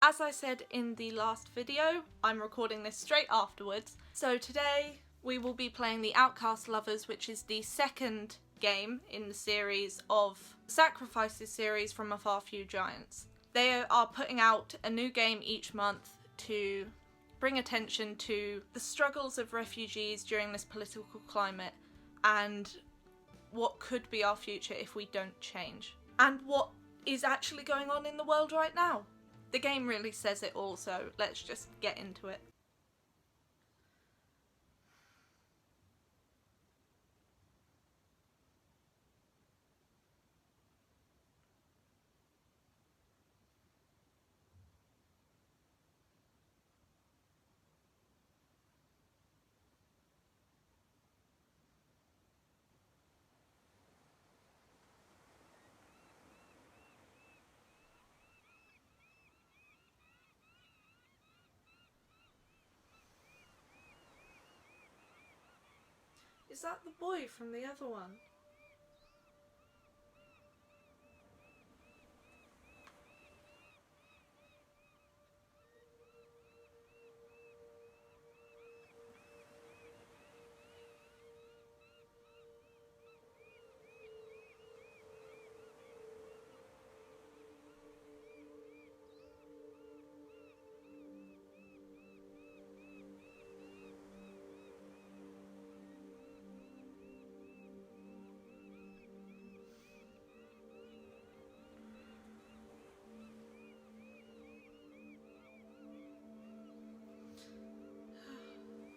As I said in the last video, I'm recording this straight afterwards. So today we will be playing the Outcast Lovers, which is the second game in the series of Sacrifices series from A Far Few Giants. They are putting out a new game each month to bring attention to the struggles of refugees during this political climate and what could be our future if we don't change. And what is actually going on in the world right now. The game really says it all, so let's just get into it. Is that the boy from the other one?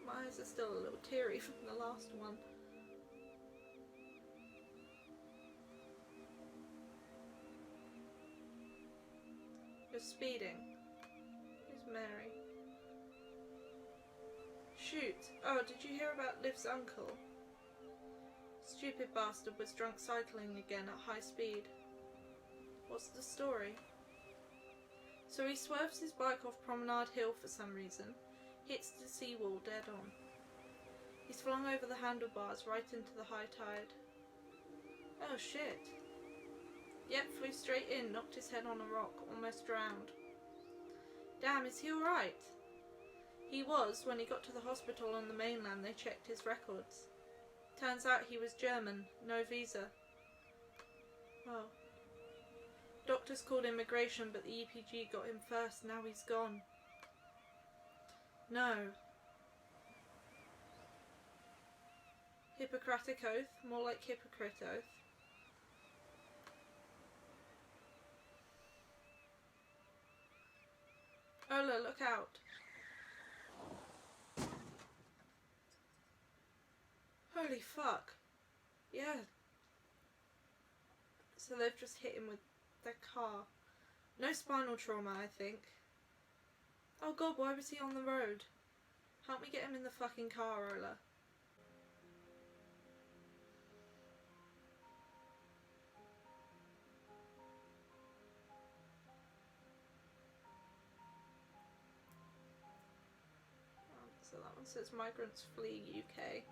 My eyes are still a little teary from the last one. You're speeding. Who's Mary? Shoot! Oh, did you hear about Liv's uncle? Stupid bastard was drunk cycling again at high speed. What's the story? So he swerves his bike off Promenade Hill for some reason, hits the seawall dead on. He's flung over the handlebars right into the high tide. Oh shit. Yep, flew straight in, knocked his head on a rock, almost drowned. Damn, is he alright? He was. When he got to the hospital on the mainland, they checked his records. Turns out he was German, no visa. Oh. Doctors called immigration, but the EPG got him first, now he's gone. No. Hippocratic oath, more like hypocrite oath. Ola, look out. Holy fuck. Yeah. So they've just hit him with their car. No spinal trauma, I think. Oh god, why was he on the road? Help me get him in the fucking car, Ola. So that one says migrants flee UK.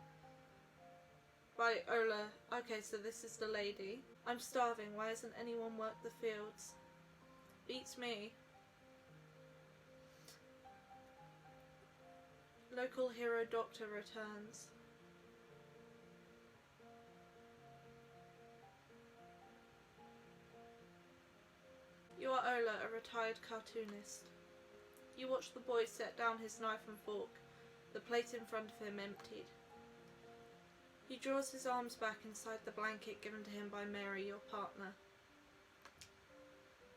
Right, Ola. Okay, so this is the lady. I'm starving. Why hasn't anyone worked the fields? Beats me. Local hero doctor returns. You are Ola, a retired cartoonist. You watch the boy set down his knife and fork, the plate in front of him emptied. He draws his arms back inside the blanket given to him by Mary, your partner.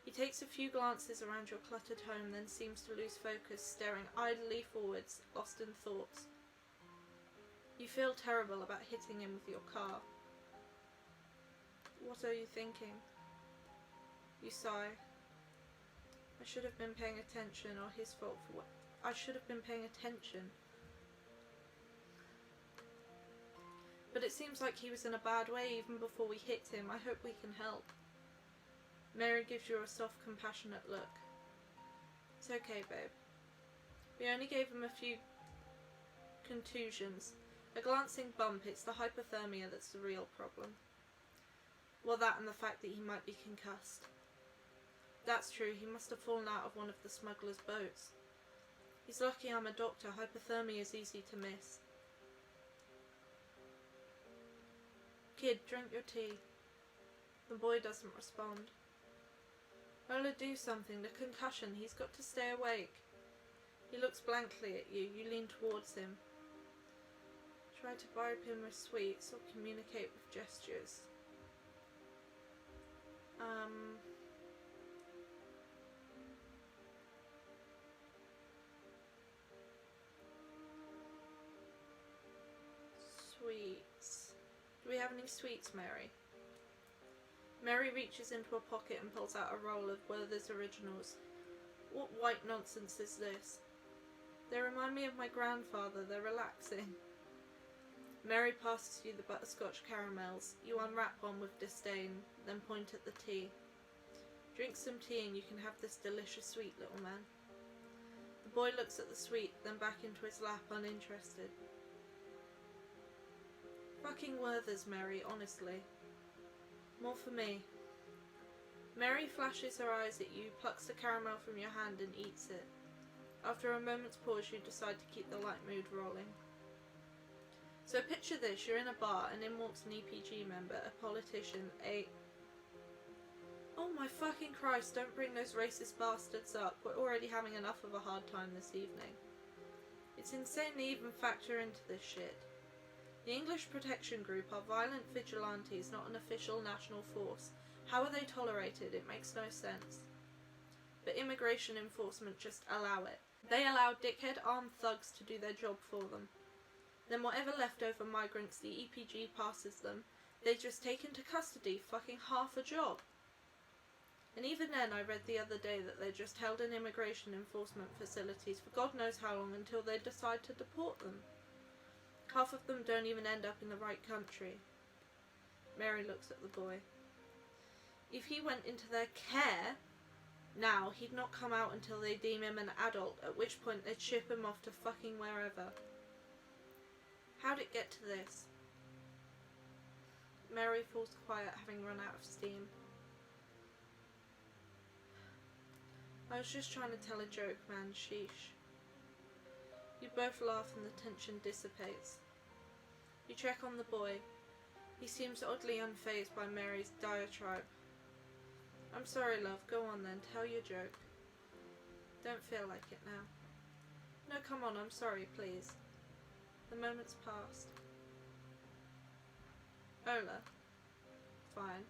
He takes a few glances around your cluttered home, then seems to lose focus, staring idly forwards, lost in thoughts. You feel terrible about hitting him with your car. What are you thinking? You sigh. I should have been paying attention, or his fault for what? I should have been paying attention. But it seems like he was in a bad way even before we hit him. I hope we can help. Mary gives you a soft, compassionate look. It's okay, babe. We only gave him a few contusions. A glancing bump, it's the hypothermia that's the real problem. Well, that and the fact that he might be concussed. That's true, he must have fallen out of one of the smugglers' boats. He's lucky I'm a doctor. Hypothermia is easy to miss. Kid, drink your tea. The boy doesn't respond. Ola, do something. The concussion. He's got to stay awake. He looks blankly at you. You lean towards him. Try to bribe him with sweets or communicate with gestures. Sweets. Do we have any sweets, Mary? Mary reaches into a pocket and pulls out a roll of Werther's Originals. What white nonsense is this? They remind me of my grandfather. They're relaxing. Mary passes you the butterscotch caramels. You unwrap one with disdain, then point at the tea. Drink some tea and you can have this delicious sweet, little man. The boy looks at the sweet, then back into his lap, uninterested. Fucking Werther's, Mary, honestly. More for me. Mary flashes her eyes at you, plucks the caramel from your hand and eats it. After a moment's pause, you decide to keep the light mood rolling. So picture this, you're in a bar and in walks an EPG member, a politician, Oh my fucking Christ, don't bring those racist bastards up. We're already having enough of a hard time this evening. It's insane to even factor into this shit. The English Protection Group are violent vigilantes, not an official national force. How are they tolerated? It makes no sense. But immigration enforcement just allow it. They allow dickhead armed thugs to do their job for them. Then whatever leftover migrants the EPG passes them, they just take into custody, fucking half a job. And even then I read the other day that they just held in immigration enforcement facilities for God knows how long until they decide to deport them. Half of them don't even end up in the right country. Mary looks at the boy. If he went into their care now, he'd not come out until they deem him an adult, at which point they'd ship him off to fucking wherever. How'd it get to this? Mary falls quiet, having run out of steam. I was just trying to tell a joke, man. Sheesh. You both laugh and the tension dissipates. You check on the boy. He seems oddly unfazed by Mary's diatribe. I'm sorry, love. Go on then. Tell your joke. Don't feel like it now. No, come on. I'm sorry, please. The moment's passed. Ola. Fine.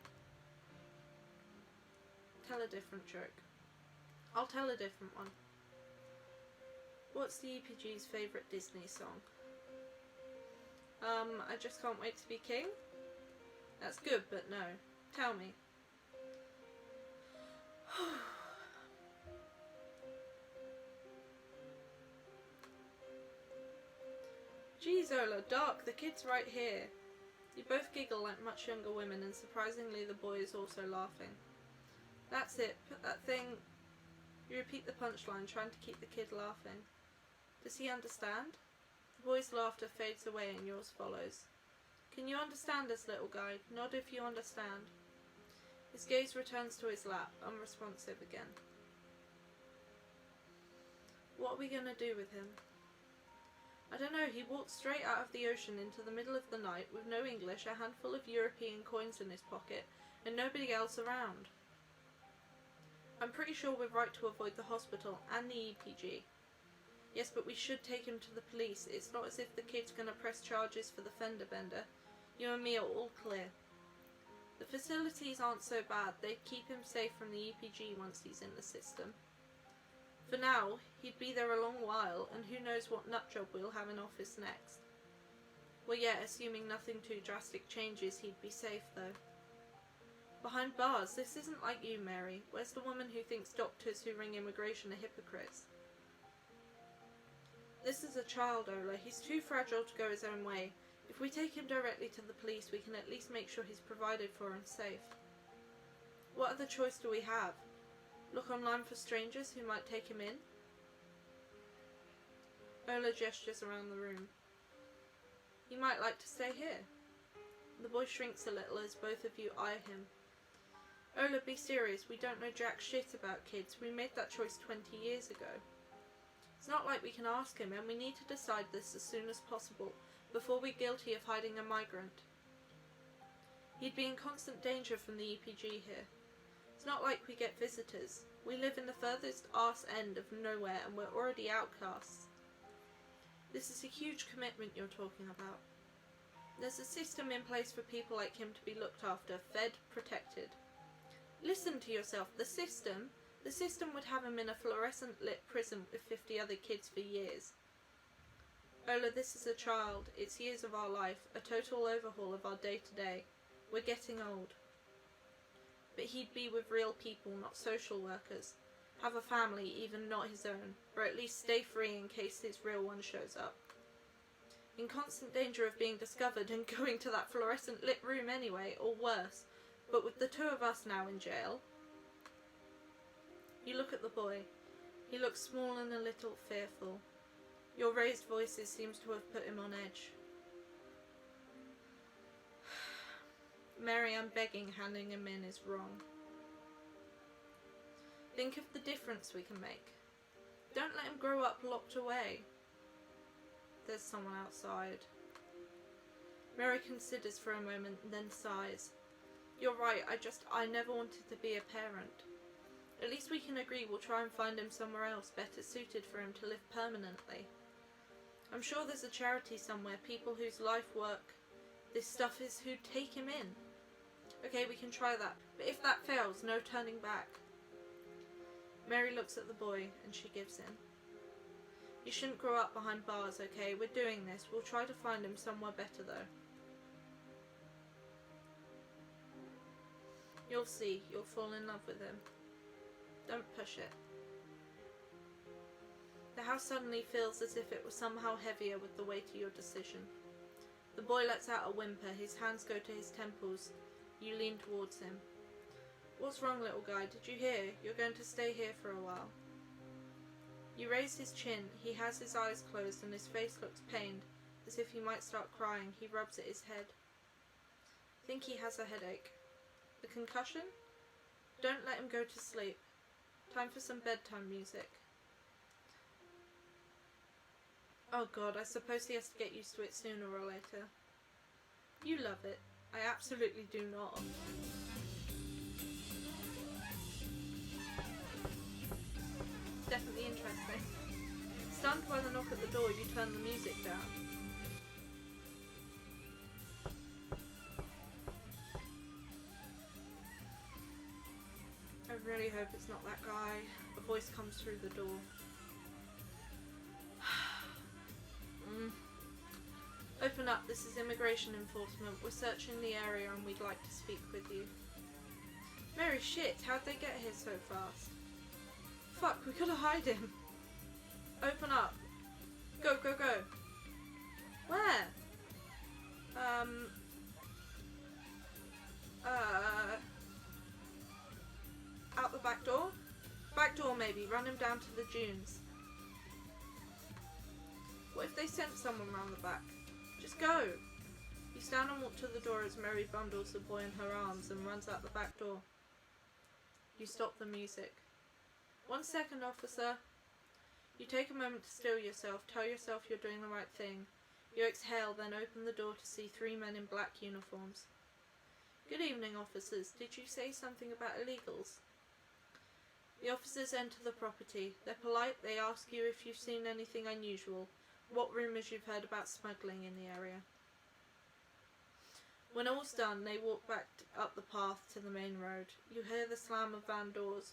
Tell a different joke. I'll tell a different one. What's the EPG's favourite Disney song? I Just Can't Wait to Be King? That's good, but no. Tell me. Jeez, Ola, dark, the kid's right here. You both giggle like much younger women, and surprisingly the boy is also laughing. That's it, put that thing... You repeat the punchline, trying to keep the kid laughing. Does he understand? The boy's laughter fades away and yours follows. Can you understand us, little guy? Nod if you understand. His gaze returns to his lap, unresponsive again. What are we going to do with him? I don't know, he walked straight out of the ocean into the middle of the night with no English, a handful of European coins in his pocket, and nobody else around. I'm pretty sure we're right to avoid the hospital and the EPG. Yes, but we should take him to the police. It's not as if the kid's going to press charges for the fender bender. You and me are all clear. The facilities aren't so bad. They'd keep him safe from the EPG once he's in the system. For now, he'd be there a long while, and who knows what nutjob we'll have in office next. Well, yeah, assuming nothing too drastic changes, he'd be safe, though. Behind bars, this isn't like you, Mary. Where's the woman who thinks doctors who ring immigration are hypocrites? This is a child, Ola. He's too fragile to go his own way. If we take him directly to the police, we can at least make sure he's provided for and safe. What other choice do we have? Look online for strangers who might take him in? Ola gestures around the room. He might like to stay here. The boy shrinks a little as both of you eye him. Ola, be serious, we don't know jack shit about kids. We made that choice 20 years ago. It's not like we can ask him, and we need to decide this as soon as possible, before we're guilty of hiding a migrant. He'd be in constant danger from the EPG here. It's not like we get visitors. We live in the furthest arse end of nowhere, and we're already outcasts. This is a huge commitment you're talking about. There's a system in place for people like him to be looked after, fed, protected. Listen to yourself. The system would have him in a fluorescent lit prison with 50 other kids for years. Ola, this is a child. It's years of our life, a total overhaul of our day-to-day. We're getting old. But he'd be with real people, not social workers. Have a family, even not his own, or at least stay free in case his real one shows up. In constant danger of being discovered and going to that fluorescent lit room anyway, or worse. But with the two of us now in jail. You look at the boy. He looks small and a little fearful. Your raised voices seems to have put him on edge. Mary, I'm begging, handing him in is wrong. Think of the difference we can make. Don't let him grow up locked away. There's someone outside. Mary considers for a moment and then sighs. You're right, I never wanted to be a parent. At least we can agree we'll try and find him somewhere else better suited for him to live permanently. I'm sure there's a charity somewhere, people whose life work, this stuff is, who'd take him in. Okay, we can try that, but if that fails, no turning back. Mary looks at the boy and she gives in. You shouldn't grow up behind bars, okay? We're doing this. We'll try to find him somewhere better though. You'll see, you'll fall in love with him. Don't push it. The house suddenly feels as if it was somehow heavier with the weight of your decision. The boy lets out a whimper, his hands go to his temples. You lean towards him. What's wrong, little guy? Did you hear? You're going to stay here for a while. You raise his chin, he has his eyes closed and his face looks pained, as if he might start crying. He rubs at his head. Think he has a headache. The concussion? Don't let him go to sleep. Time for some bedtime music. Oh God, I suppose he has to get used to it sooner or later. You love it. I absolutely do not. Definitely interesting. Stunned by the knock at the door, you turn the music down. I really hope it's not that guy. A voice comes through the door. Open up, this is immigration enforcement. We're searching the area and we'd like to speak with you. Mary, shit, how'd they get here so fast? Fuck, we gotta hide him. Open up. Go, go, go. Where? Out the back door? Back door maybe, run him down to the dunes. What if they sent someone round the back? Just go! You stand and walk to the door as Mary bundles the boy in her arms and runs out the back door. You stop the music. 1 second, officer. You take a moment to still yourself, tell yourself you're doing the right thing. You exhale, then open the door to see 3 men in black uniforms. Good evening, officers. Did you say something about illegals? The officers enter the property. They're polite, they ask you if you've seen anything unusual, what rumours you've heard about smuggling in the area. When all's done, they walk back up the path to the main road. You hear the slam of van doors.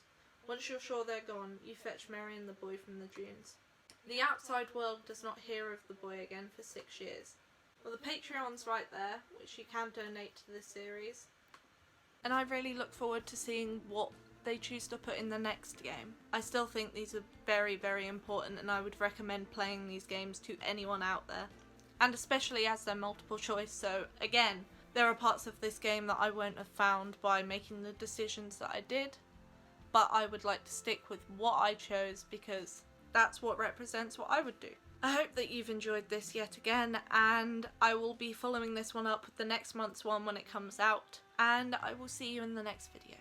Once you're sure they're gone, you fetch Mary and the boy from the dunes. The outside world does not hear of the boy again for 6 years. Well, the Patreon's right there, which you can donate to this series. And I really look forward to seeing what they choose to put in the next game. I still think these are very, very important, and I would recommend playing these games to anyone out there. And especially as they're multiple choice, so again, there are parts of this game that I won't have found by making the decisions that I did, but I would like to stick with what I chose because that's what represents what I would do. I hope that you've enjoyed this yet again, and I will be following this one up with the next month's one when it comes out, and I will see you in the next video.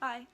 Bye.